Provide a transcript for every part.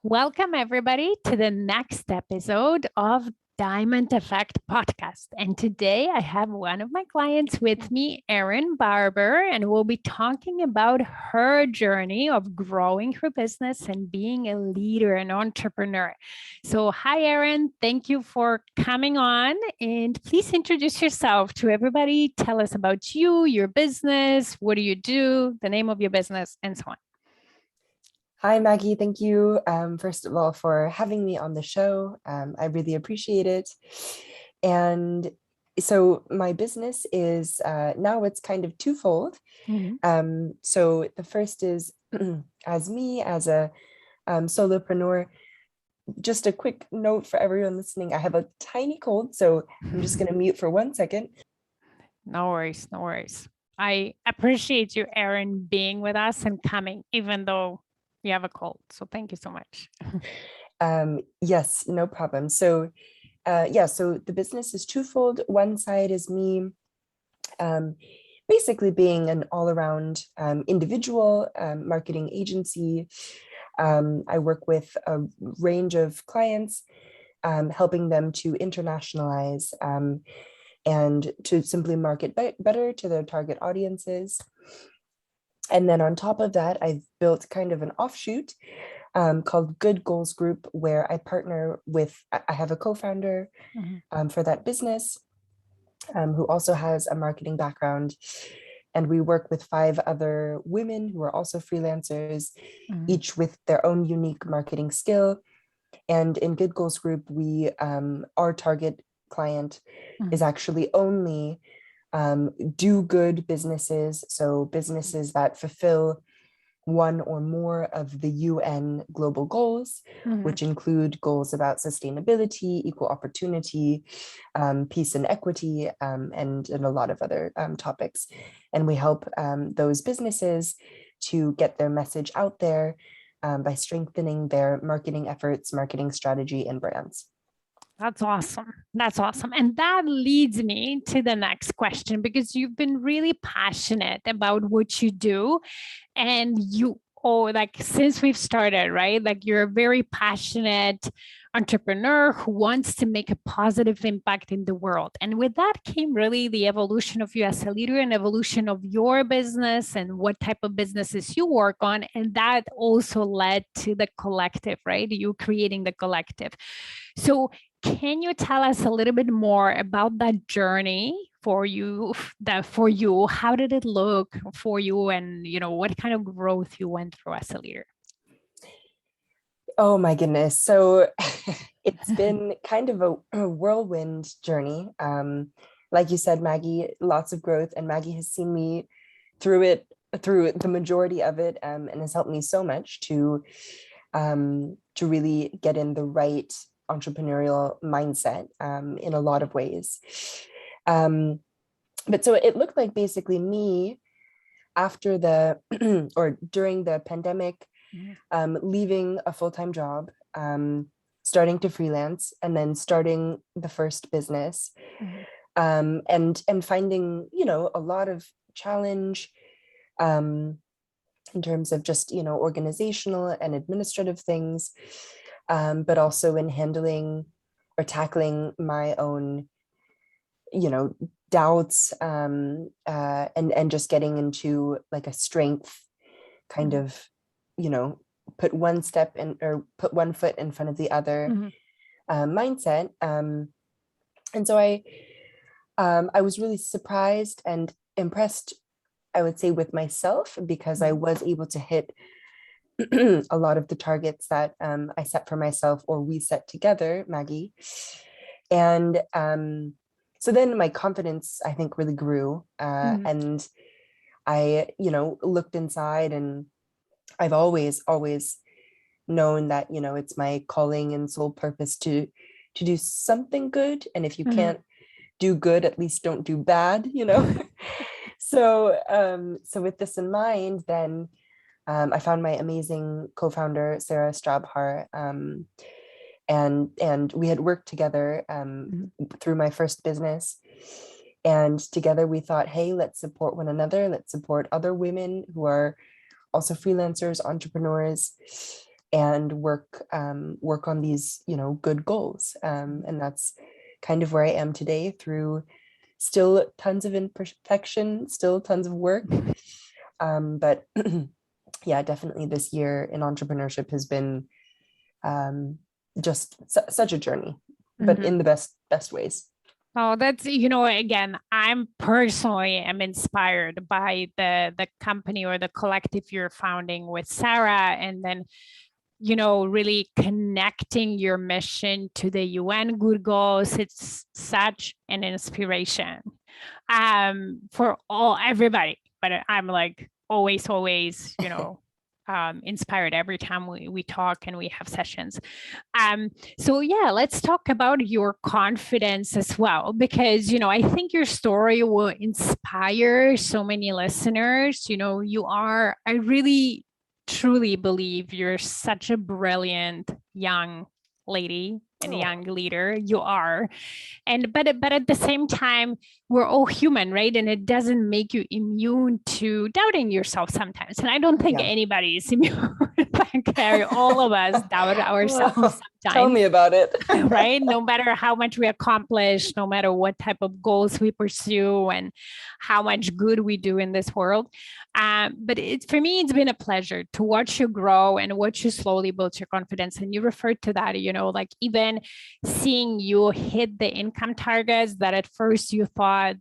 Welcome, everybody, to the next episode of Diamond Effect Podcast. And today I have one of my clients with me, Erin Barber, and we'll be talking about her journey of growing her business and being a leader and entrepreneur. So, hi, Erin. Thank you for coming on. And please introduce yourself to everybody. Tell us about you, your business, what do you do, the name of your business, and so on. Hi, Maggie. Thank you, first of all, for having me on the show. I really appreciate it. And so my business is now it's kind of twofold. So the first is as me, as a solopreneur. Just a quick note for everyone listening. I have a tiny cold, so I'm just going to mute for 1 second. No worries, no worries. I appreciate you, Erin, being with us and coming, even though you have a cold. So thank you so much. Yes, no problem. So so the business is twofold. One side is me basically being an all-around individual marketing agency. I work with a range of clients, helping them to internationalize and to simply market better to their target audiences. And then on top of that, I've built kind of an offshoot called Good Goals Group, where I partner with, I have a co-founder for that business who also has a marketing background. And we work with 5 other women who are also freelancers, each with their own unique marketing skill. And in Good Goals Group, our target client is actually only do good businesses. So businesses that fulfill one or more of the UN global goals, which include goals about sustainability, equal opportunity, peace and equity, and a lot of other topics. And we help those businesses to get their message out there by strengthening their marketing efforts, marketing strategy, and brands. That's awesome. That's awesome. And that leads me to the next question, because you've been really passionate about what you do. And since we've started, right? Like you're a very passionate entrepreneur who wants to make a positive impact in the world. And with that came really the evolution of you as a leader and evolution of your business and what type of businesses you work on. And that also led to the collective, right? You creating the collective. So can you tell us a little bit more about that journey for you? How did it look for you, and what kind of growth you went through as a leader? Oh my goodness. So it's been kind of a whirlwind journey. Like you said, Maggie, lots of growth, and Maggie has seen me through the majority of it, and has helped me so much to really get in the right entrepreneurial mindset in a lot of ways. But so it looked like basically me after or during the pandemic, leaving a full-time job, starting to freelance, and then starting the first business, and finding, a lot of challenge in terms of just, organizational and administrative things, but also in handling or tackling my own, doubts, and just getting into like a strength kind of, put one step in or put one foot in front of the other mindset. And so I was really surprised and impressed, I would say, with myself, because I was able to hit a lot of the targets that I set for myself, or we set together, Maggie. And so then my confidence, I think, really grew. And I, looked inside, and I've always known that, it's my calling and sole purpose to do something good. And if you can't do good, at least don't do bad, So with this in mind, then I found my amazing co-founder, Sarah Strabhar, and we had worked together through my first business. And together we thought, hey, let's support one another. Let's support other women who are also freelancers, entrepreneurs. and work on these, good goals. And that's kind of where I am today, through still tons of imperfection, still tons of work. But yeah, definitely this year in entrepreneurship has been just such a journey, but in the best ways. Oh, that's, again, I'm personally am inspired by the company or the collective you're founding with Sarah, and then, really connecting your mission to the UN good goals. It's such an inspiration for everybody. But I'm like always, inspired every time we talk and we have sessions. So yeah, let's talk about your confidence as well, because I think your story will inspire so many listeners. I really truly believe you're such a brilliant young lady and a young leader. You are. But at the same time, we're all human, right? And it doesn't make you immune to doubting yourself sometimes. And I don't think anybody is immune. All of us doubt ourselves sometimes. Tell me about it. Right? No matter how much we accomplish, no matter what type of goals we pursue and how much good we do in this world. But for me, it's been a pleasure to watch you grow and watch you slowly build your confidence. And you referred to that, like even seeing you hit the income targets that at first you thought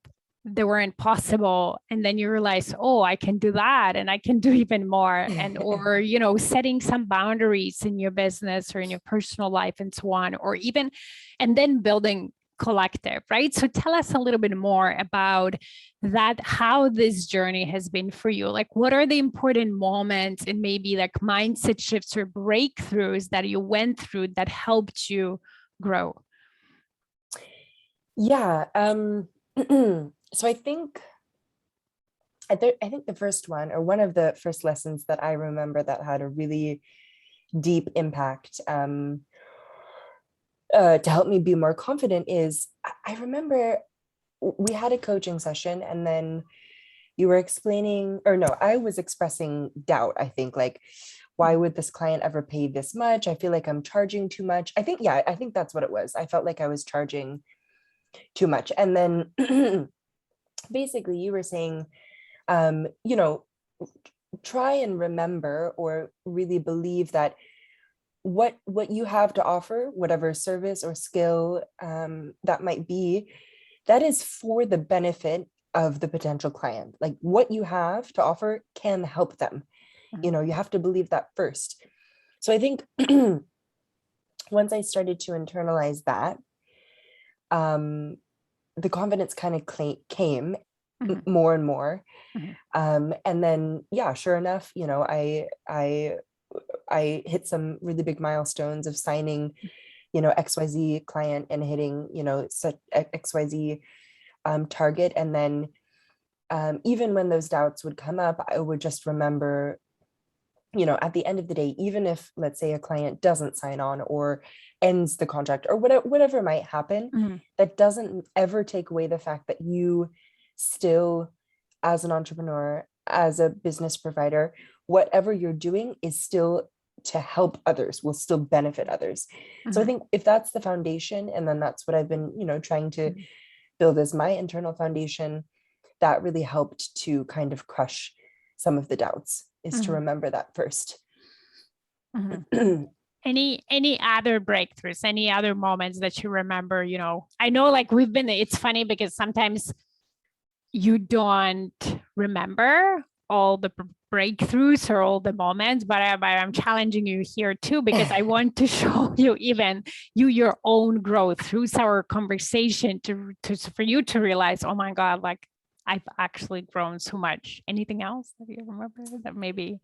they were impossible, and then you realize, oh, I can do that, and I can do even more. And or setting some boundaries in your business or in your personal life and so on, or even and then building collective, right? So tell us a little bit more about that, how this journey has been for you. Like, what are the important moments and maybe like mindset shifts or breakthroughs that you went through that helped you grow? Yeah. So I think the first one, or one of the first lessons that I remember that had a really deep impact to help me be more confident is, I remember we had a coaching session, and then you were explaining, or no, I was expressing doubt. I think, like, why would this client ever pay this much? I feel like I'm charging too much. I think that's what it was. I felt like I was charging too much. And then basically you were saying, try and remember or really believe that what you have to offer, whatever service or skill that might be, that is for the benefit of the potential client. Like, what you have to offer can help them. You have to believe that first. So I think once I started to internalize that, the confidence kind of came more and more. And then, yeah, sure enough, I hit some really big milestones of signing, XYZ client and hitting, such XYZ target. And then even when those doubts would come up, I would just remember, at the end of the day, even if, let's say, a client doesn't sign on or ends the contract or whatever might happen, that doesn't ever take away the fact that you still, as an entrepreneur, as a business provider, whatever you're doing is still to help others, will still benefit others. So I think if that's the foundation, and then that's what I've been, trying to build as my internal foundation, that really helped to kind of crush some of the doubts, is to remember that first. Any other breakthroughs, any other moments that you remember? I know, like, it's funny because sometimes you don't remember all the breakthroughs or all the moments, but I'm challenging you here too, because I want to show you even your own growth through our conversation for you to realize, oh my God, like, I've actually grown so much. Anything else that you remember that maybe?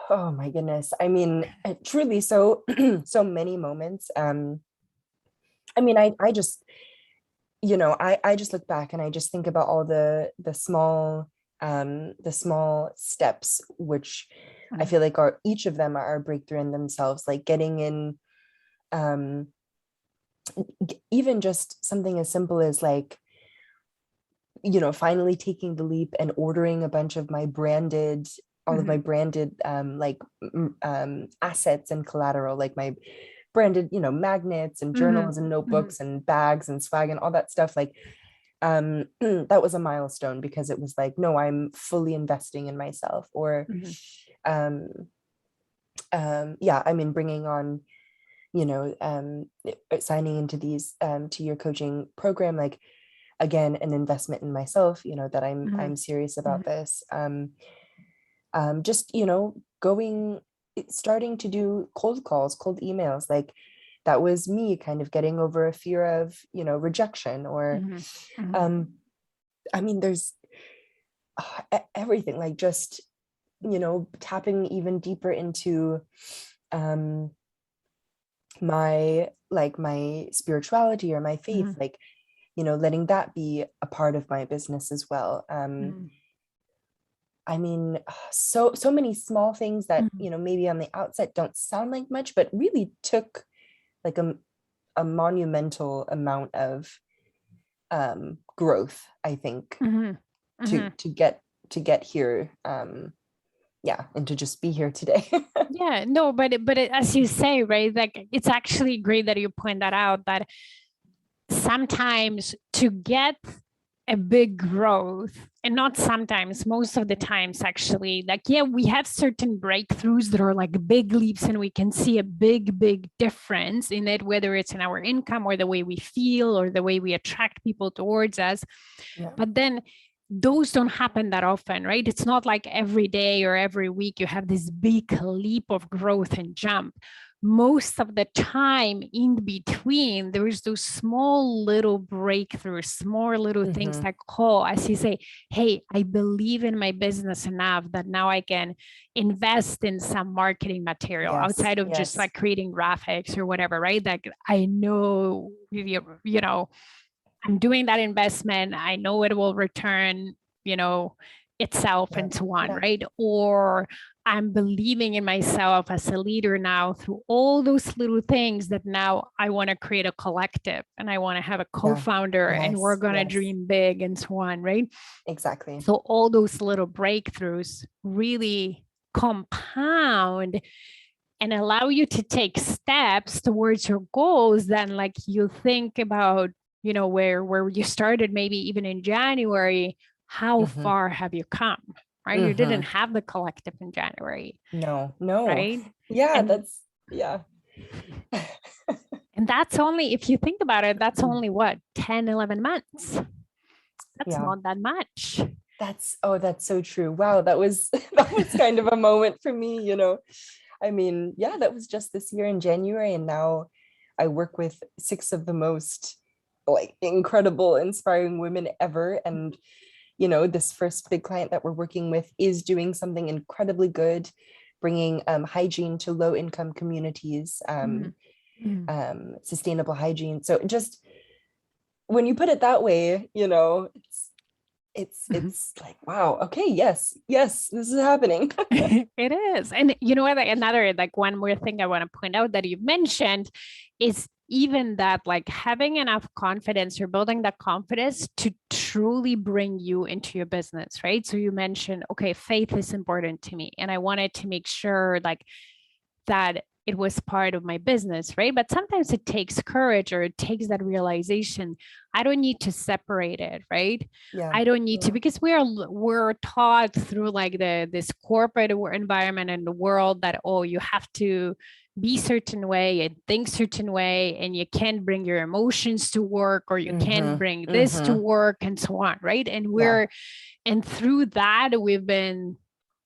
Oh my goodness. I mean, truly, so many moments. I mean, I just, I just look back and I just think about all the small steps, which I feel like each of them are a breakthrough in themselves, like getting in, even just something as simple as, like, finally taking the leap and ordering a bunch of my branded all of my branded assets and collateral, like my branded, magnets and journals and notebooks and bags and swag and all that stuff. Like that was a milestone, because it was like, no, I'm fully investing in myself. Or bringing on, signing into these to your coaching program, like, again, an investment in myself, that I'm serious about this. Just, starting to do cold calls, cold emails, like that was me kind of getting over a fear of, rejection, or there's everything, like just, tapping even deeper into my spirituality or my faith, like, letting that be a part of my business as well. So many small things that, maybe on the outset don't sound like much, but really took like a monumental amount of growth, I think, to get here. And to just be here today. Yeah, no, but as you say, right, like it's actually great that you point that out, that sometimes to get a big growth, and not sometimes, most of the times actually, like, yeah, we have certain breakthroughs that are like big leaps, and we can see a big difference in it, whether it's in our income or the way we feel or the way we attract people towards us. Yeah. But then those don't happen that often, right? It's not like every day or every week you have this big leap of growth and jump. Most of the time in between, there's those small little breakthroughs, small little things that call, as you say, hey, I believe in my business enough that now I can invest in some marketing material outside of just like creating graphics or whatever, right? Like I know, I'm doing that investment. I know it will return, itself and so on, right? Or I'm believing in myself as a leader now through all those little things that now I want to create a collective and I want to have a co-founder and we're going to dream big and so on, right? Exactly. So all those little breakthroughs really compound and allow you to take steps towards your goals. Then like you think about, where you started maybe even in January, how far have you come, right? You didn't have the collective in January. No. Right? Yeah, and that's only, if you think about it, that's only what, 10, 11 months. That's not that much. That's so true. Wow, that was kind of a moment for me, that was just this year in January, and now I work with 6 of the most like incredible, inspiring women ever. And, this first big client that we're working with is doing something incredibly good, bringing hygiene to low income communities, sustainable hygiene. So just when you put it that way, it's like, wow, okay, yes, this is happening. It is. And you know what, another, like one more thing I want to point out that you've mentioned is even that, like having enough confidence or building that confidence to truly bring you into your business, right? So you mentioned, okay, faith is important to me, and I wanted to make sure like that it was part of my business, right? But sometimes it takes courage, or it takes that realization. I don't need to separate it, right? Yeah. I don't need to, because we're taught through like this corporate environment and the world that, oh, you have to be certain way and think certain way, and you can't bring your emotions to work, or you can't bring this to work, and so on, right? And and through that, we've been,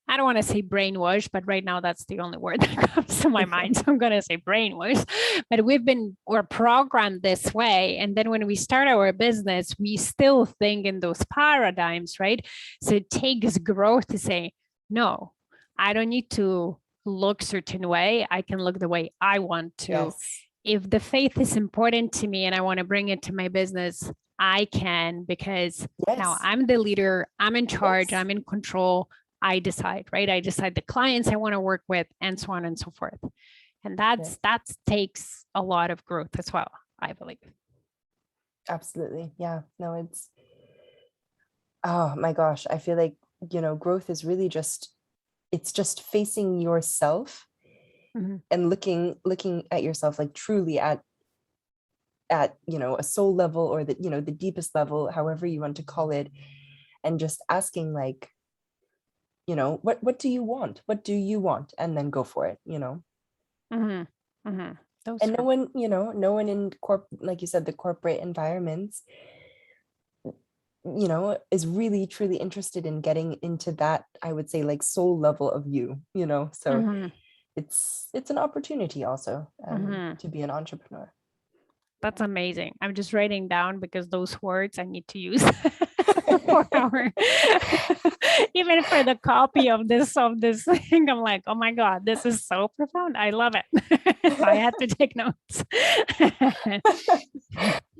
I don't want to say brainwashed, but right now that's the only word that comes to my mind. So I'm going to say brainwashed. But we're programmed this way. And then when we start our business, we still think in those paradigms, right? So it takes growth to say, no, I don't need to look certain way. I can look the way I want to. Yes. If the faith is important to me and I want to bring it to my business, I can, because now I'm the leader, I'm in charge, I'm in control. I decide, right? I decide the clients I want to work with, and so on and so forth. And that takes a lot of growth as well, I believe. Absolutely. Yeah. No, it's, oh my gosh. I feel like, growth is really just it's just facing yourself and looking at yourself like truly at a soul level, or the deepest level, however you want to call it, and just asking like, what do you want? What do you want? And then go for it. Mm-hmm. Mm-hmm. And no one in like you said, the corporate environments, is really truly interested in getting into that, I would say, like soul level of so Mm-hmm. it's an opportunity also, Mm-hmm. to be an entrepreneur. That's amazing. I'm just writing down because those words I need to use for our even for the copy of this thing. I'm like, oh my God, this is so profound. I love it. I had to take notes.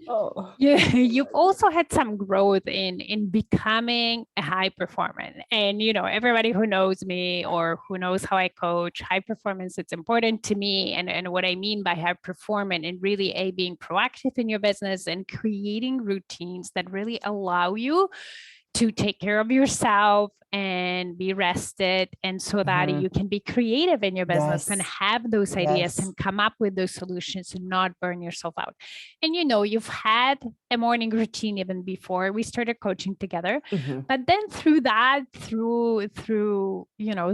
Oh, You've also had some growth in becoming a high performer. And everybody who knows me or who knows how I coach high performance, it's important to me. And what I mean by high performance, and really being proactive in your business and creating routines that really allow you to take care of yourself and be rested, and so that you can be creative in your business and yes, have those ideas yes. and come up with those solutions and not burn yourself out. And you've had a morning routine even before we started coaching together, but then through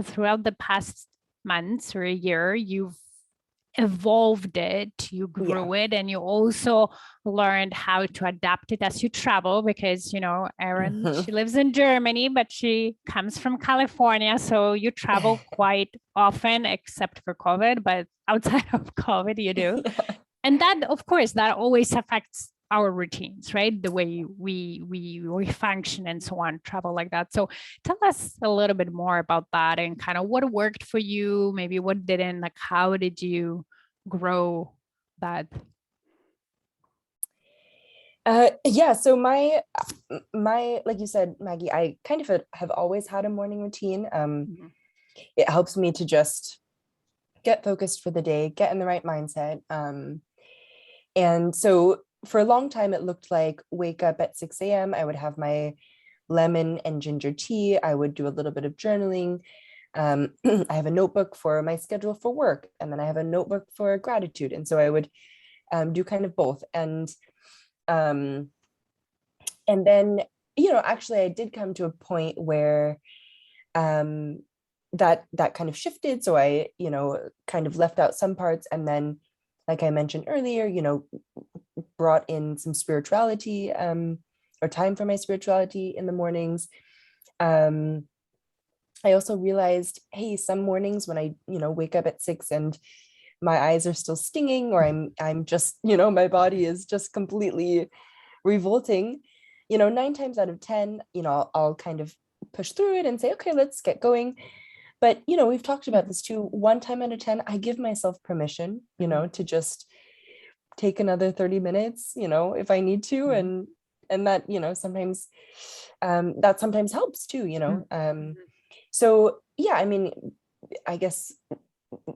throughout the past months or a year, you've evolved it, you grew it, and you also learned how to adapt it as you travel, because Erin, she lives in Germany, but she comes from California, so you travel quite often, except for COVID, but outside of COVID you do. And that, of course, that always affects our routines, right? The way we function and so on, travel like that. So tell us a little bit more about that and kind of what worked for you, maybe what didn't, like how did you grow that? Yeah, so my like you said, Maggie, I kind of have always had a morning routine. It helps me to just get focused for the day, get in the right mindset. And so for a long time, it looked like wake up at 6 a.m. I would have my lemon and ginger tea. I would do a little bit of journaling. I have a notebook for my schedule for work, and then I have a notebook for gratitude. And so I would do kind of both. Um, and then, actually, I did come to a point where that kind of shifted. So I, kind of left out some parts, and then, like I mentioned earlier, brought in some spirituality, or time for my spirituality in the mornings. I also realized, hey, some mornings when I, wake up at 6 and my eyes are still stinging, or I'm just, my body is just completely revolting, 9 times out of 10, I'll kind of push through it and say, okay, let's get going. But, we've talked about this too. 1 time out of 10, I give myself permission, to just take another 30 minutes, if I need to. And that, sometimes that sometimes helps too. So yeah, I mean, I guess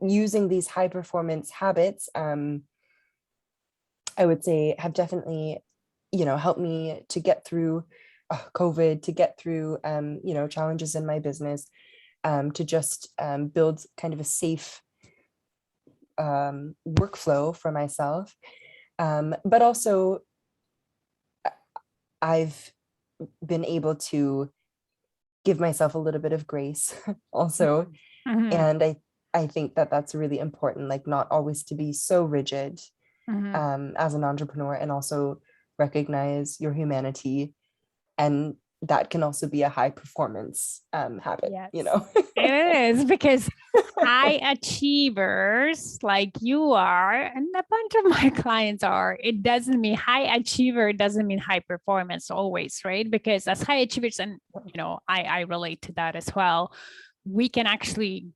using these high performance habits, I would say have definitely, helped me to get through COVID, to get through, challenges in my business, to just build kind of a safe workflow for myself. But also, I've been able to give myself a little bit of grace also. And I think that that's really important, like not always to be so rigid as an entrepreneur, and also recognize your humanity. And that can also be a high performance habit, Yes, it is, because high Yeah. achievers like you are, and a bunch of my clients are, it doesn't mean high achiever, doesn't mean high performance always, right? Because as high achievers, and I relate to that as well, we can actually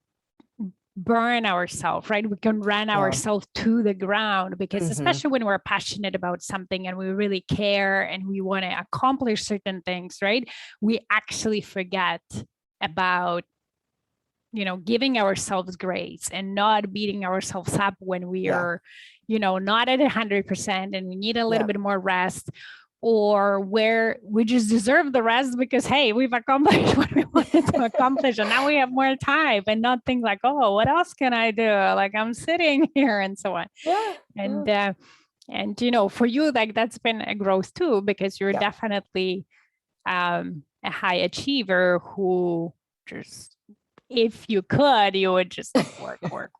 burn ourselves, right? We can run ourselves to the ground, because especially when we're passionate about something and we really care and we want to accomplish certain things, right? We actually forget about giving ourselves grace and not beating ourselves up when we are not at 100% and we need a little bit more rest. or where we just deserve the rest because, hey, we've accomplished what we wanted to accomplish and now we have more time, and not think like, oh, what else can I do? Like, I'm sitting here and so on. Yeah. And for you, like, that's been a growth too, because you're definitely a high achiever who just, if you could, you would just like work.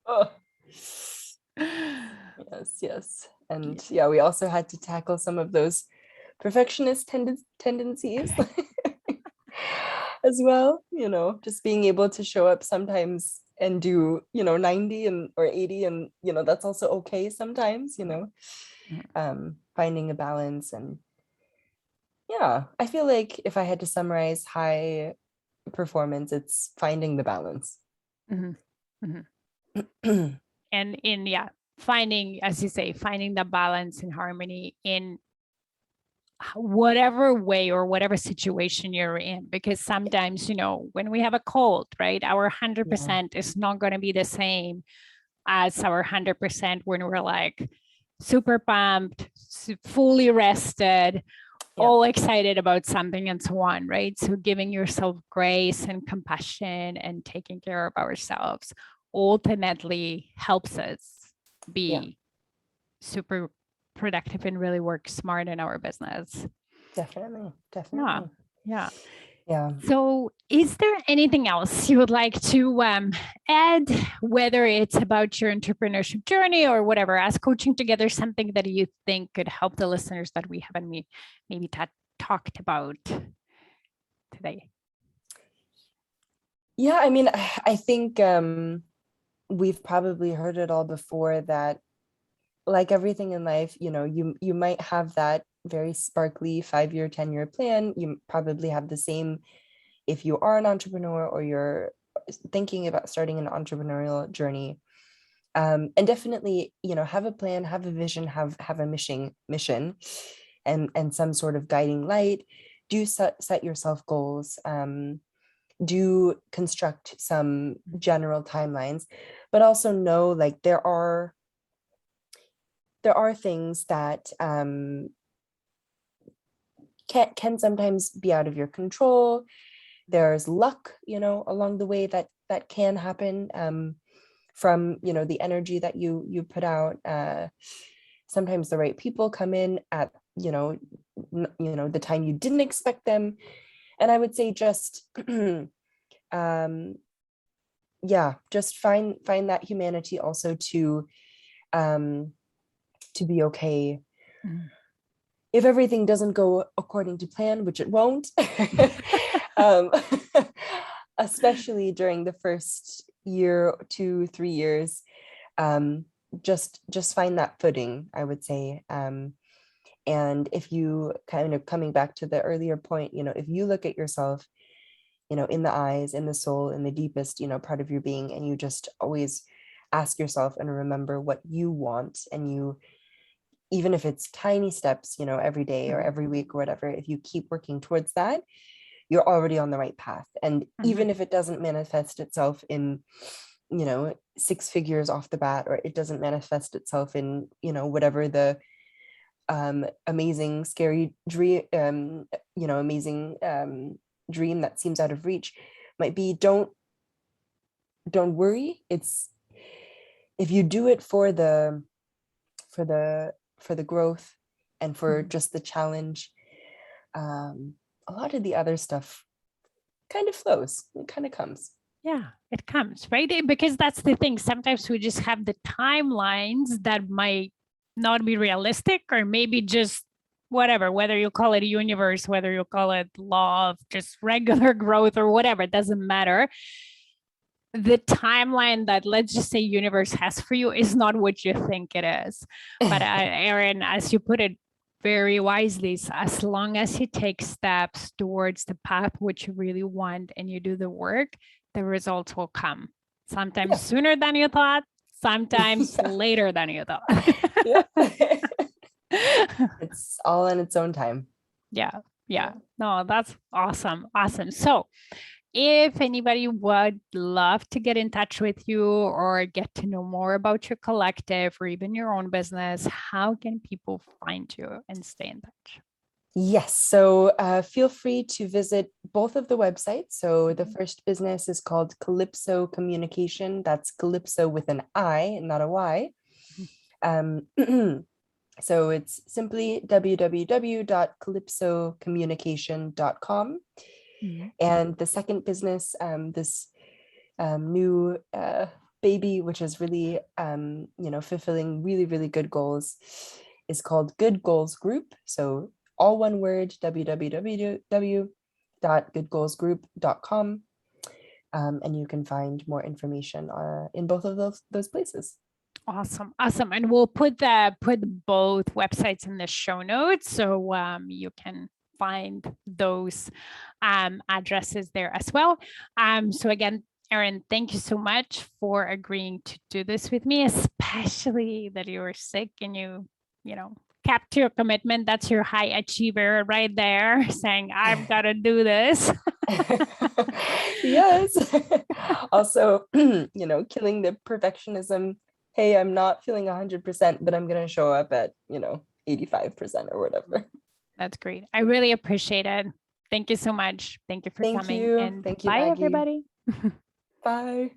Oh. Yes. And we also had to tackle some of those perfectionist tendencies as well, just being able to show up sometimes and do 90 or 80, and that's also okay sometimes, finding a balance. And I feel like if I had to summarize high performance, it's finding the balance. And finding, as you say, finding the balance and harmony in whatever way or whatever situation you're in, because sometimes, when we have a cold, right, our 100% is not going to be the same as our 100% when we're like super pumped, fully rested, all excited about something and so on, right? So giving yourself grace and compassion and taking care of ourselves ultimately helps us be super productive and really work smart in our business. Definitely. Yeah. So is there anything else you would like to add, whether it's about your entrepreneurship journey or whatever, as coaching together, something that you think could help the listeners that we haven't maybe talked about today? Yeah, I mean, I think we've probably heard it all before, that like everything in life, you might have that very sparkly 5-year, 10-year plan. You probably have the same if you are an entrepreneur or you're thinking about starting an entrepreneurial journey. And definitely, have a plan, have a vision, have a mission, and some sort of guiding light. Do set yourself goals. Do construct some general timelines, but also know, like, there are things that can sometimes be out of your control. There's luck, along the way that can happen from, the energy that you put out. Sometimes the right people come in at, the time you didn't expect them. And I would say just, just find that humanity also to be okay. If everything doesn't go according to plan, which it won't, especially during the first year, 2, 3 years, just find that footing, I would say. And if you kind of, coming back to the earlier point, if you look at yourself, in the eyes, in the soul, in the deepest, part of your being, and you just always ask yourself and remember what you want, and you, even if it's tiny steps, every day or every week or whatever, if you keep working towards that, you're already on the right path. And even if it doesn't manifest itself in, 6 figures off the bat, or it doesn't manifest itself in, whatever the amazing, scary dream, amazing dream that seems out of reach might be, don't worry. It's, if you do it for the growth and for just the challenge, a lot of the other stuff kind of flows. It kind of comes. Yeah, it comes, right? Because that's the thing. Sometimes we just have the timelines that might not be realistic, or maybe just whatever, whether you call it universe, whether you call it law of just regular growth or whatever, it doesn't matter. The timeline that, let's just say, universe has for you is not what you think it is. But Erin, as you put it very wisely, as long as you take steps towards the path which you really want and you do the work, the results will come. Sometimes sooner than you thought, sometimes later than you thought. It's all in its own time. Yeah. No, that's awesome. So if anybody would love to get in touch with you or get to know more about your collective or even your own business, how can people find you and stay in touch? Yes, so feel free to visit both of the websites. So the first business is called Calipso Communication. That's Calypso with an I, not a Y. Um, so it's simply www.calypsocommunication.com. Mm-hmm. And the second business, this new baby, which is really, fulfilling really, really good goals, is called Good Goals Group. So all one word, www.goodgoalsgroup.com. And you can find more information in both of those places. Awesome. And we'll put both websites in the show notes, so you can find those addresses there as well. So again, Erin, thank you so much for agreeing to do this with me, especially that you were sick and you kept your commitment. That's your high achiever right there, saying, I've got to do this. Yes. Also, killing the perfectionism. Hey, I'm not feeling 100%, but I'm going to show up at, 85% or whatever. That's great. I really appreciate it. Thank you so much. Thank you for Thank coming. you. And Thank you, bye, Maggie. everybody. Bye.